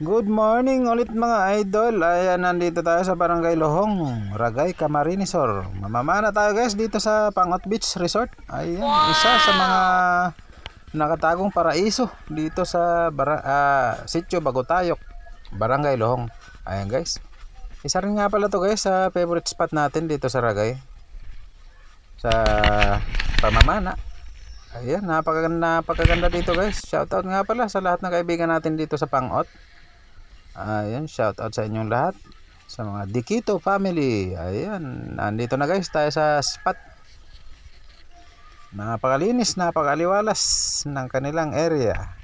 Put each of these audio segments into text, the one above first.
Good morning ulit mga idol. Ayan, nandito tayo sa Barangay Lohong, Ragay, Camarines Sur. Mamamana tayo guys dito sa Pangot Beach Resort. Ayan, isa sa mga nakatagong paraiso dito sa Sitio Bagotayok, Barangay Lohong. Ayan guys. Isa rin nga pala to guys sa favorite spot natin dito sa Ragay. Sa pamamana. Ayan, napakaganda dito guys. Shoutout nga pala sa lahat ng kaibigan natin dito sa Pangot. Ayan, shout out sa inyong lahat, sa mga Dikito family. Ayan, nandito na guys tayo sa spot. Napakalinis, napakaliwalas ng kanilang area.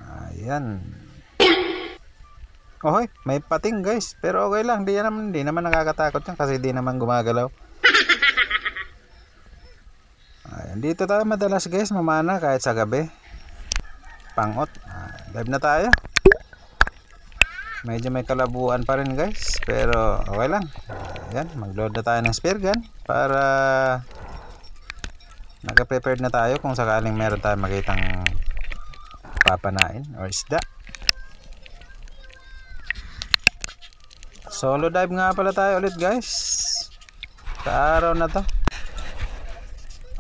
Ayan. Ohoy, may pating guys, pero okay lang, di naman nakakatakot yan kasi di naman gumagalaw. Ayan, dito tayo madalas guys mamana kahit sa gabi. Pangot. Live na tayo. Medyo may kalabuan pa rin guys, pero okay lang. Ayan, mag-load na tayo ng spear gun para naka-prepared na tayo kung sakaling meron tayong makitang papanain or isda. Solo dive nga pala tayo ulit guys sa araw na to.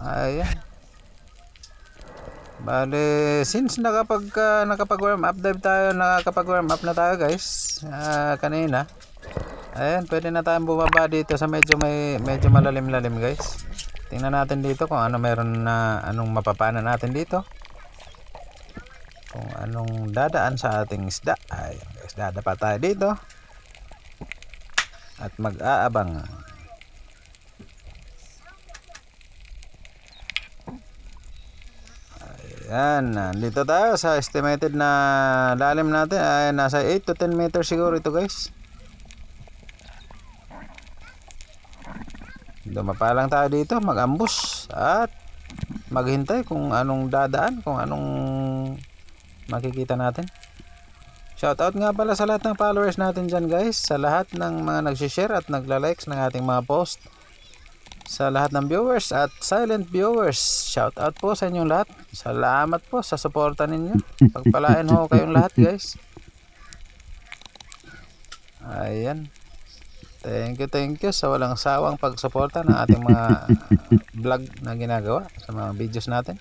Ayan. Bale, since nakapag-warm up dive tayo, nakapag-warm up na tayo guys kanina. Ayan, pwede na tayong bumaba dito sa medyo malalim-lalim guys. Tingnan natin dito kung ano meron na anong mapapana natin dito. Kung anong dadaan sa ating isda. Ayan guys, dadapa tayo dito. At mag-aabang. Ayan, dito tayo sa estimated na lalim natin ay nasa 8 to 10 meters siguro ito guys. Dumapa lang tayo dito, mag-ambush at maghintay kung anong dadaan, kung anong makikita natin. Shoutout nga pala sa lahat ng followers natin dyan guys, sa lahat ng mga nagsishare at nagla-likes ng ating mga post, sa lahat ng viewers at silent viewers. Shout out po sa inyong lahat. Salamat po sa suporta ninyo. Pagpalain ho kayong lahat guys. Ayan. Thank you sa walang sawang pagsuporta ng ating mga vlog na ginagawa sa mga videos natin.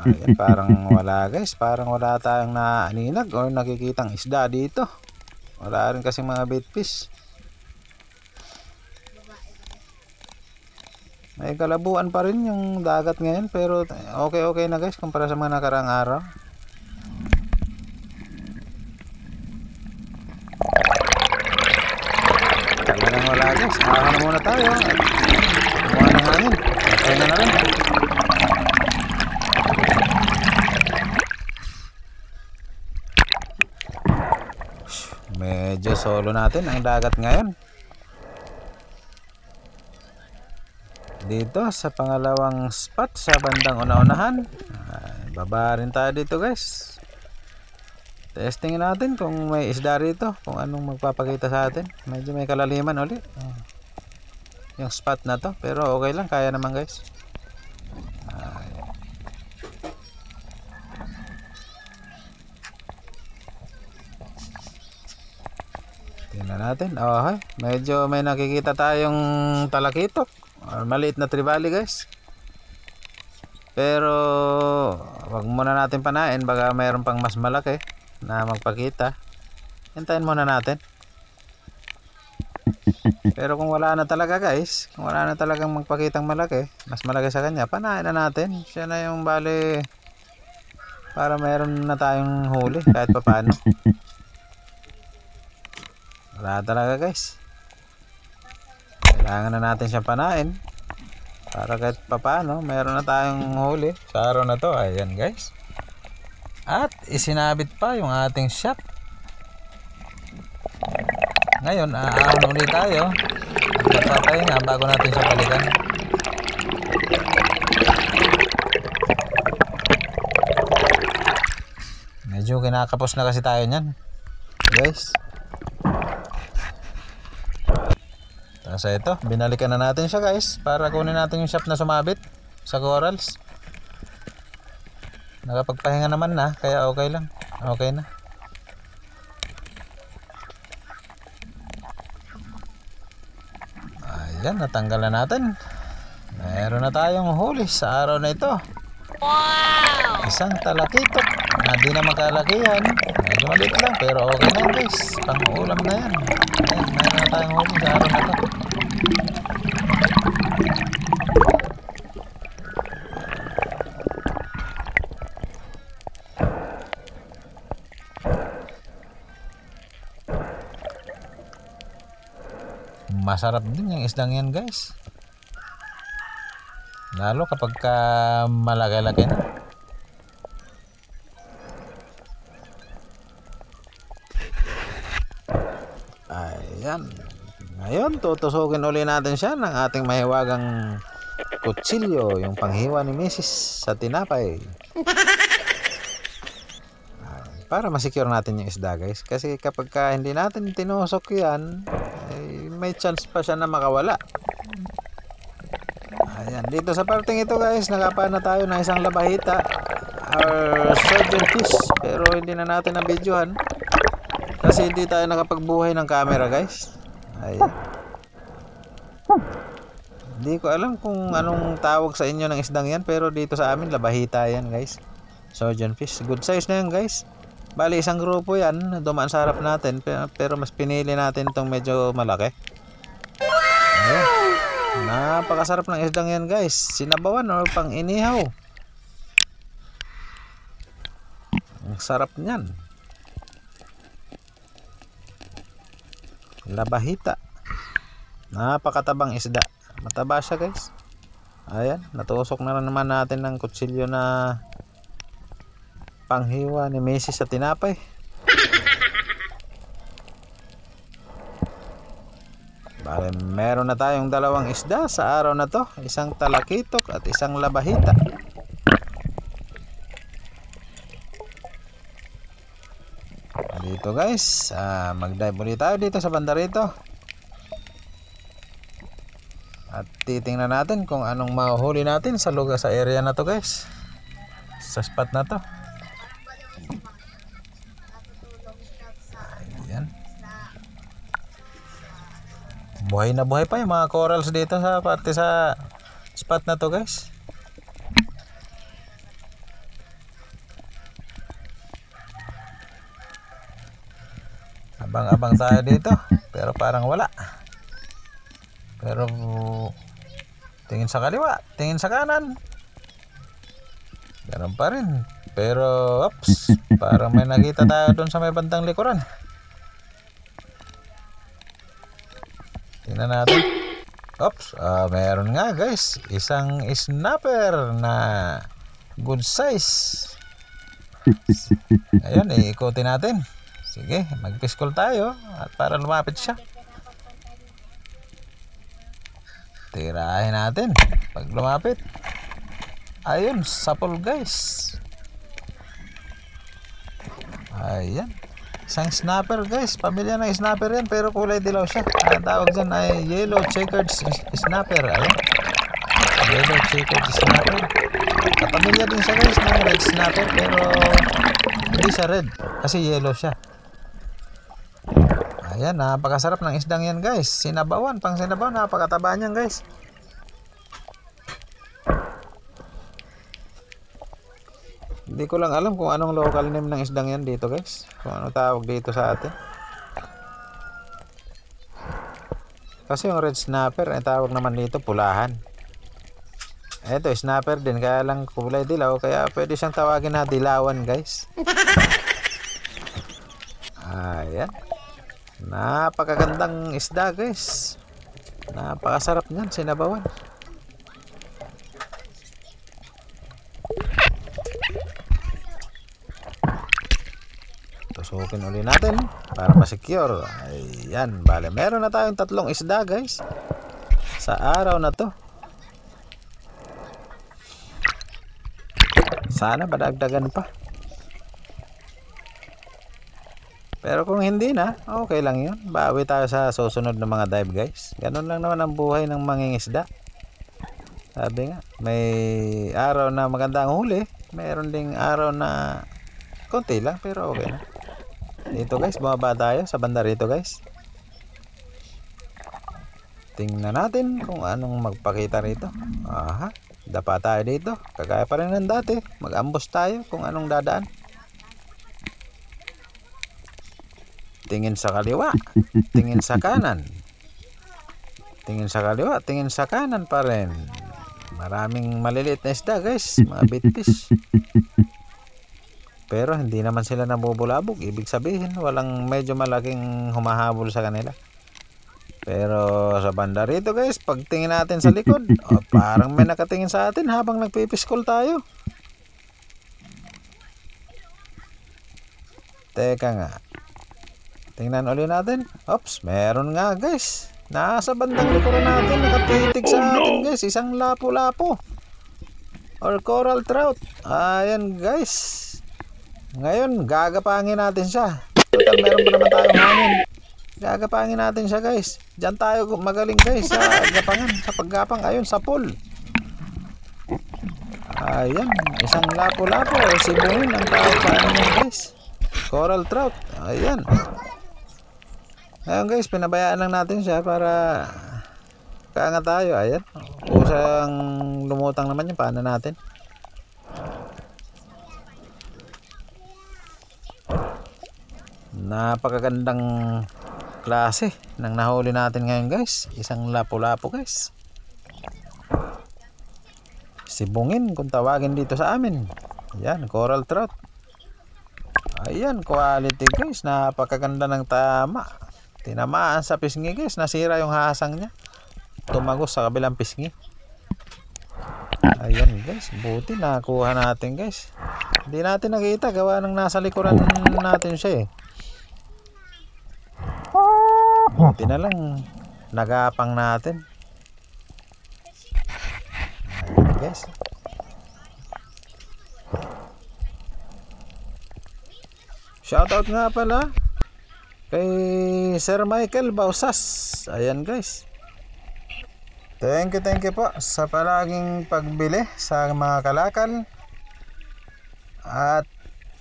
Ayan, parang wala guys. Parang wala tayong naaninag o nakikitang isda dito. Wala rin kasing mga bait fish. May kalabuan pa rin yung dagat ngayon, pero okay na guys kumpara sa mga nakaraang araw. Talagang wala guys. Aha na muna tayo. Kumuha ng hangin. Patay na rin. Medyo solo natin ang dagat ngayon. Dito sa pangalawang spot sa bandang una-unahan. Baba rin tayo dito guys. Testing natin kung may isda rito, kung anong magpapakita sa atin. Medyo may kalaliman ulit yung spot na to, pero okay lang, kaya naman guys. Tingnan natin. Medyo may nakikita tayong talakitok or maliit na trevally guys. Pero wag muna natin panain, baka mayroon pang mas malaki na magpakita. Hintayin muna natin. Pero kung wala na talaga guys, kung wala na talagang magpakitang malaki, mas malaki sa kanya, panain na natin. Siya na yung bali para mayroon na tayong huli kahit papaano. Wala talaga guys. Kailangan na natin siyang panain para kahit papaano meron na tayong huli sa araw na to. Ayan guys. At isinabit pa yung ating shop. Ngayon aahon ulit tayo. At magpapahinga bago natin siya balikan. Medyo kinakapos na kasi tayo nyan guys. So ito, binalikan na natin siya guys para kunin natin yung shop na sumabit sa corals. nakapagpahinga naman na, kaya okay lang. Okay na. Ayan, natanggal na natin. Meron na tayong huli sa araw na ito. Wow! Isang talakitok na di na magkalakihan. Medyo maliit lang pero okay na yan guys. Pang-ulam na yan. Ayan, meron na tayong huli sa araw na ito. Masarap din yung isdang yan guys. Lalo kapag malaki-laki na. Ayan. Ngayon, tutusukin uli natin siya ng ating mahiwagang kutsilyo, yung panghiwa ni Mrs. sa tinapay. Para masecure natin yung isda guys. Kasi kapag hindi natin tinusok yan, may chance pa siya na makawala. Ayan, dito sa parting ito guys, nakapa na tayo ng isang labahita or surgeon fish, pero hindi na natin na-videohan kasi hindi tayo nakapagbuhay ng camera guys. Ayan. Hindi ko alam kung anong tawag sa inyo ng isdang yan, pero dito sa amin labahita yan guys. Surgeon fish, good size na yan guys. Bali isang grupo yan, dumaan sa harap natin, pero mas pinili natin itong medyo malaki. Ayan. Napakasarap ng isdang yan guys. Sinabawan or pang inihaw. Ang sarap niyan. Labahita. Napakatabang isda. Mataba siya guys. Ayan, natusok na naman natin ng kutsilyo na panghiwa ni Mrs. sa tinapay. Bale, meron na tayong dalawang isda sa araw na to. Isang talakitok at isang labahita. Dito guys, mag-dive ulit tayo dito sa banda rito. At titingnan natin kung anong mahuhuli natin sa lugar, sa area na to guys. Sa spot na to. Buhay na buhay pa yung mga corals dito sa parte sa spot na to guys. Abang-abang tayo dito pero parang wala. Pero tingin sa kaliwa, tingin sa kanan, ganun pa rin. Pero oops, parang may nakita tayo doon sa may bandang likuran. Tingnan natin. Oops, meron nga guys, isang snapper na good size. Ayun, iikutin natin. Sige, mag-piscol tayo at para lumapit siya. Tirahin natin pag lumapit. Ayun, sapol guys. Ayan, isang snapper guys. Pamilya ng snapper yan pero kulay dilaw siya. Ang tawag dyan ay yellow checkered snapper. Ayan, yellow checkered snapper. Kapamilya din siya guys ng red snapper pero hindi siya red kasi yellow siya. Ayan, napakasarap ng isdang yan guys. Sinabawan, pang sinabawan, napakataba niyan guys. Hindi ko lang alam kung anong local name ng isdang yan dito guys. Kung ano tawag dito sa atin. Kasi yung red snapper ay tawag naman dito pulahan. Eto snapper din kaya lang kulay dilaw, kaya pwede siyang tawagin na dilawan guys. Ayan, napakagandang isda guys. Napakasarap niyan, sinabawan. Tusukin ulit natin para ma-secure. Ayan, bale meron na tayong tatlong isda guys sa araw na to. Sana madagdagan pa. Pero kung hindi na, okay lang yun. Bawi tayo sa susunod na mga dive guys. Ganun lang naman ang buhay ng mangingisda. Sabi nga, may araw na maganda ang huli, Meron ding araw na konti lang pero okay na. Dito guys, bumaba tayo sa banda rito guys. Tingnan natin kung anong magpakita rito. Aha, dapa tayo dito. Kagaya pa rin ng dati. Mag-ambush tayo kung anong dadaan. Tingin sa kaliwa, tingin sa kanan. Tingin sa kaliwa, tingin sa kanan pa rin. Maraming maliliit na isda guys, mga bitfish. Pero hindi naman sila nabubulabog. Ibig sabihin walang medyo malaking humahabol sa kanila. Pero sa banda rito guys, pag tingin natin sa likod, parang may nakatingin sa atin habang nagpipiskol tayo. Teka nga, tingnan ulit natin. Oops, meron nga guys. Nasa bandang likuran natin, nakatitig sa atin guys. Isang lapu-lapu or coral trout. Ayan guys. Ngayon, gagapangin natin siya. Total, meron pa naman tayong hangin. Gagapangin natin siya guys. Diyan tayo magaling guys sa gapangan, sa paggapang. Ayun, sa pool. Ayan, isang lapu-lapu o sibungin ang tawag sa amin guys. Coral trout. Ayan. Ngayon guys, pinabayaan lang natin siya para kaangat tayo. Ayan. Kusang lumutang naman yung paana natin. Napakagandang klase ng nahuli natin ngayon guys. Isang lapu-lapu guys. Sibungin kung tawagin dito sa amin. Ayan, coral trout. Ayan, quality guys. Napakaganda ng tama. Tinamaan sa pisngi guys. Nasira yung hasang niya. Tumagos sa kabilang pisngi. Ayan guys. Buti nakuha natin guys. Hindi natin nakita. Gawa ng nasa likuran natin siya eh. Buti na lang. Nagapang natin. Ayan guys. Shoutout nga pala kay Sir Michael Bausas. Ayan guys. Thank you po sa palaging pagbili sa mga kalakal. At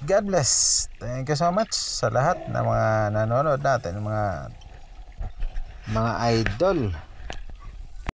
God bless. Thank you so much sa lahat ng mga nanonood natin, mga idol.